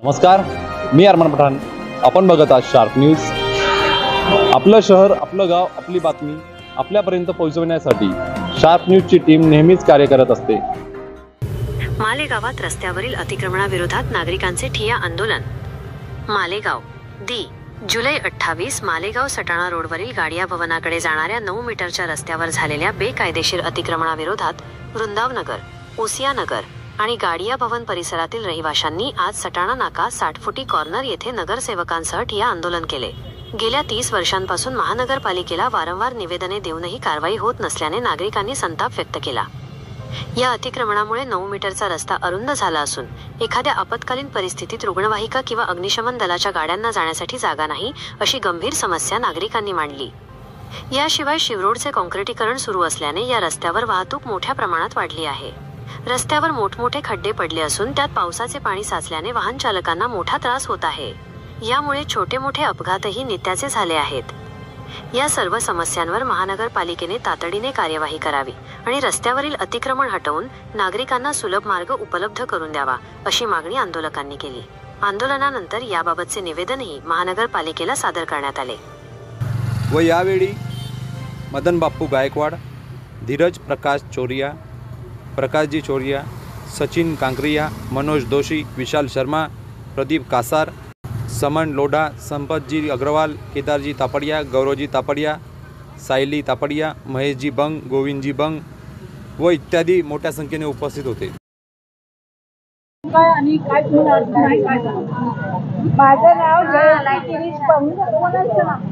नमस्कार, मी अरमान पठाण. आपण बघत आहात शार्प न्यूज. आपलं शहर, आपलं गाव, आपली बातमी आपल्यापर्यंत पोहोचवण्यासाठी शार्प न्यूजची टीम नेहमीच कार्य करत असते. मालेगावात रस्त्यावरील अतिक्रमणाविरोधात नागरिकांचे ठिय्या आंदोलन. मालेगाव जुलै 28 मालेगाव सटाणा रोडवरील गाडिया भवनाकडे जाणाऱ्या 9 मीटरच्या रस्त्यावर झालेल्या बेकायदेशीर अतिक्रमणाविरोधात वृंदावनगर, ओसियानगर आणि गाडिया भवन परिसरातील रहिवाशांनी आज सटाणा नाका 60 फुटी कॉर्नर येथे नगरसेवकांसह ठिय्या आंदोलन केले. गेल्या 30 वर्षांपासून महानगरपालिकेला वारंवार निवेदने देऊनही कारवाई होत नसल्याने नागरिकांनी संताप व्यक्त केला. या अतिक्रमणामुळे 9 मीटरचा रस्ता अरुंद झाला असून एखाद्या आपत्कालीन परिस्थितीत रुग्णवाहिका किंवा अग्निशमन दलाच्या गाड्यांना जाण्यासाठी जागा नाही, अशी गंभीर समस्या नागरिकांनी मांडली. याशिवाय शिवरोडचे काँक्रिटीकरण सुरू असल्याने या रस्त्यावर वाहतूक मोठ्या प्रमाणात वाढली आहे. रस्त्यावर मोठमोठे खड्डे पडले असून त्यात पावसाचे पाणी साचल्याने वाहन चालकांना मोठा त्रास होत आहे. यामुळे छोटे मोठे अपघातही नित्याचे झाले आहेत. या सर्व समस्यांवर महानगरपालिकेने तातडीने कार्यवाही करावी आणि रस्त्यावरील अतिक्रमण हटवून नागरिकांना सुलभ मार्ग उपलब्ध करून द्यावा, अशी मागणी आंदोलकांनी केली. आंदोलनानंतर याबाबतचे निवेदनही महानगरपालिकेला सादर करण्यात आले. व यावेळी मदन बाप्पू गायकवाड, धीरज प्रकाश चोरिया, प्रकाशजी चोरिया, सचिन कांकरिया, मनोज दोशी, विशाल शर्मा, प्रदीप कासार, समन लोढा, संपतजी अग्रवाल, केदारजी तापडिया, गौरवजी तापडिया, सायली तापडिया, महेशजी बंग, गोविंदजी बंग व इत्यादी मोठ्या संख्येने उपस्थित होते. माझं नाव गिरीश बंग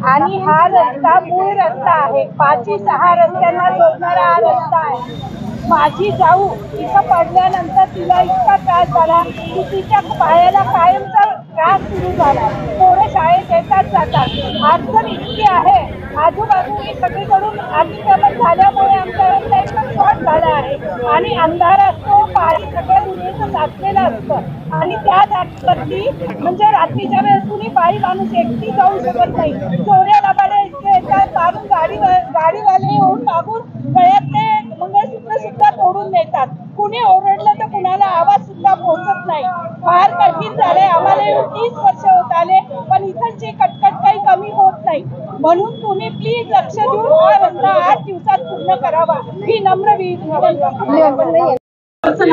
आणि हा रस्ता मूळ रस्ता आहे. 5-6 रस्त्यांना जोडणारा हा रस्ता आहे. माझी जाऊ इथं पडल्यानंतर तिला इतका त्रास झाला की तिच्या पायाला कायमचा त्रास सुरू झाला. पोरं शाळेत येतात जातात. अडचण इतकी आहे, आजूबाजूने सगळीकडून अतिक्रमण झाल्यामुळे आमचा रस्ता एकदम शॉर्ट झाला आहे आणि अंधार असतो, पाणी सगळ्या दुनियेचं साचलेलं असतं आणि त्या जागेवरती म्हणजे रात्रीच्या वेळेस कुणी बाई माणूस एकटी जाऊ शकत नाही. चोऱ्या लबाड्या इतके येतात, मारून गाडीवाले येऊन मागून गळ्यातले मंगळसूत्र सुद्धा तोडून नेतात. कुणी ओरडलं तर कुणाला आवाज सुद्धा पोहोचत नाही. फार कठीण झालंय. आम्हाला 30 वर्ष होत आले, पण इथलची कटकट काही कमी होत नाही. म्हणून तुम्ही प्लीज लक्ष देऊन हा रस्ता 8 दिवसात पूर्ण करावा, ही नम्र विनंती. माझं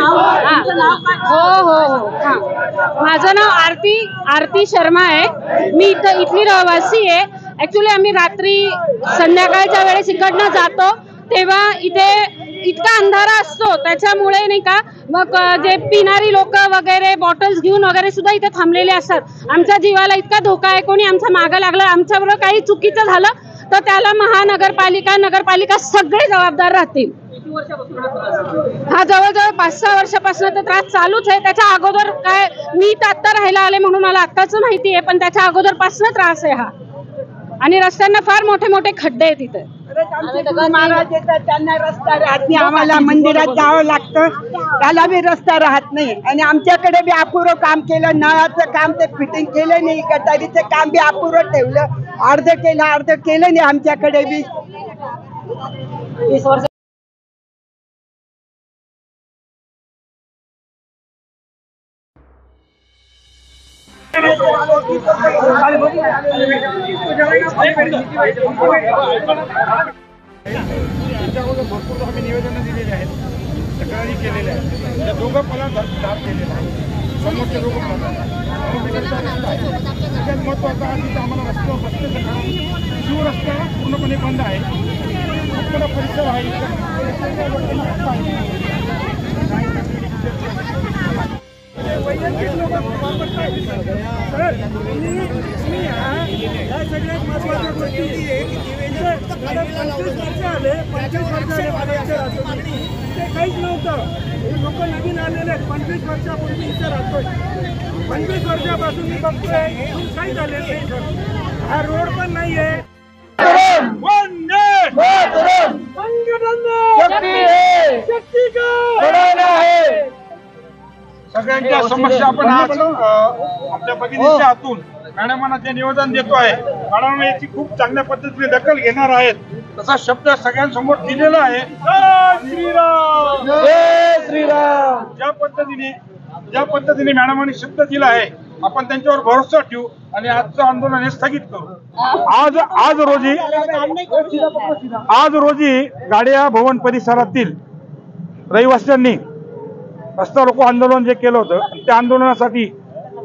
नाव आरती शर्मा आहे. मी इथली रहिवासी आहे. ऍक्च्युली आम्ही रात्री संध्याकाळच्या वेळेस इकडनं जातो तेव्हा इथे इतका अंधारा असतो, त्याच्यामुळे नाही का मग जे पिणारी लोक वगैरे बॉटल्स घेऊन वगैरे सुद्धा इथे थांबलेले असतात. आमच्या जीवाला इतका धोका आहे. कोणी आमच्या मागं लागलं, आमच्याबरोबर काही चुकीचं झालं तर त्याला महानगरपालिका, नगरपालिका सगळे जबाबदार राहतील. हा जवळजवळ 5-6 वर्षापासून तर त्रास चालूच आहे. त्याच्या अगोदर काय मी तर आत्ता राहायला आले म्हणून मला आत्ताच माहिती आहे, पण त्याच्या अगोदरपासून त्रास आहे हा. आणि रस्त्यांना फार मोठे मोठे खड्डे आहेत इथे. महाराज येतात, त्यांना रस्ता राहत नाही. आम्हाला मंदिरात जावं लागतं, त्याला बी रस्ता राहत नाही. आणि आमच्याकडे बी अपुरं काम केलं. नळाचं काम ते फिटिंग केलं नाही, गटारीचं काम बी अपुरं ठेवलं. अर्ध केलं नाही आमच्याकडे बी. भरपूर आम्ही निवेदनं दिलेली आहेत, तक्रारी केलेल्या आहेत. त्या दोघं पण दाब केलेला आहे. समोरचे दोघं सगळ्यात महत्त्वाचं आहे की आम्हाला रस्ता शिव रस्ता पूर्णपणे बंद आहे. आपला परिसर आहे वैयक्तिक लोक वापरतात. या सगळ्यात महत्त्वाच्या गोष्टी आहे की 25 वर्ष आले, 25 वर्ष ते काहीच नव्हतं. हे लोक नवीन आलेले आहेत. 25 वर्षापूर्वी इथे राहतोय. 25 वर्षापासून मी बघतोय काही झालेलं नाही सर. हा रोड पण नाही आहे. सगळ्यांच्या समस्या आपण आज आपल्या भगिनीच्या हातून मॅडमांना जे निवेदन देतो आहे, मॅडम याची खूप चांगल्या पद्धतीने दखल घेणार आहेत. तसा शब्द सगळ्यांसमोर दिलेला आहे. जय श्रीराम, जय श्रीराम. ज्या पद्धतीने मॅडमांनी शब्द दिला आहे आपण त्यांच्यावर भरोसा ठेवू आणि आजचं आंदोलन हे स्थगित करू। आज रोजी गाड्या भवन परिसरातील रहिवाशांनी रस्ता रोको आंदोलन जे केलं होतं त्या आंदोलनासाठी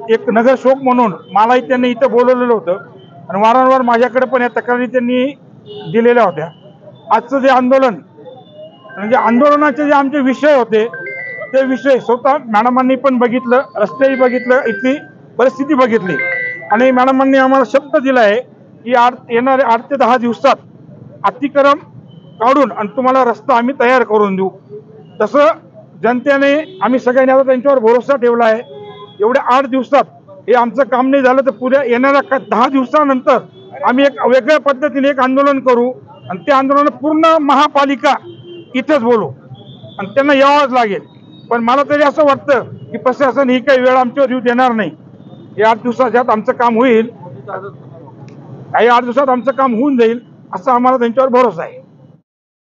एक नगर शोक म्हणून मलाही त्यांनी इथं बोलवलेलं होतं आणि वारंवार माझ्याकडे पण या तक्रारी त्यांनी दिलेल्या होत्या। आजचं जे आंदोलन म्हणजे आंदोलनाचे जे आमचे विषय होते ते विषय स्वतः मॅडमांनी पण बघितलं, रस्तेही बघितलं, इथली परिस्थिती बघितली आणि मॅडमांनी आम्हाला शब्द दिला आहे की येणाऱ्या 8 ते 10 दिवसात अतिक्रम काढून आणि तुम्हाला रस्ता आम्ही तयार करून देऊ। तसं जनतेने आम्ही सगळ्यांनी आता त्यांच्यावर भरोसा ठेवला आहे। एवढ्या 8 दिवसात हे आमचं काम नाही झालं तर पुढे येणाऱ्या 10 दिवसानंतर आम्ही एक वेगळ्या पद्धतीने एक आंदोलन करू आणि ते आंदोलन पूर्ण महापालिका इथेच बोलू आणि त्यांना यावंच लागेल। पण मला तरी असं वाटतं की प्रशासन ही काही वेळ आमच्यावर येऊ देणार नाही। या 8 दिवसात आमचं काम होईल, काही 8 दिवसात आमचं काम होऊन जाईल असा आम्हाला त्यांच्यावर भरोसा आहे।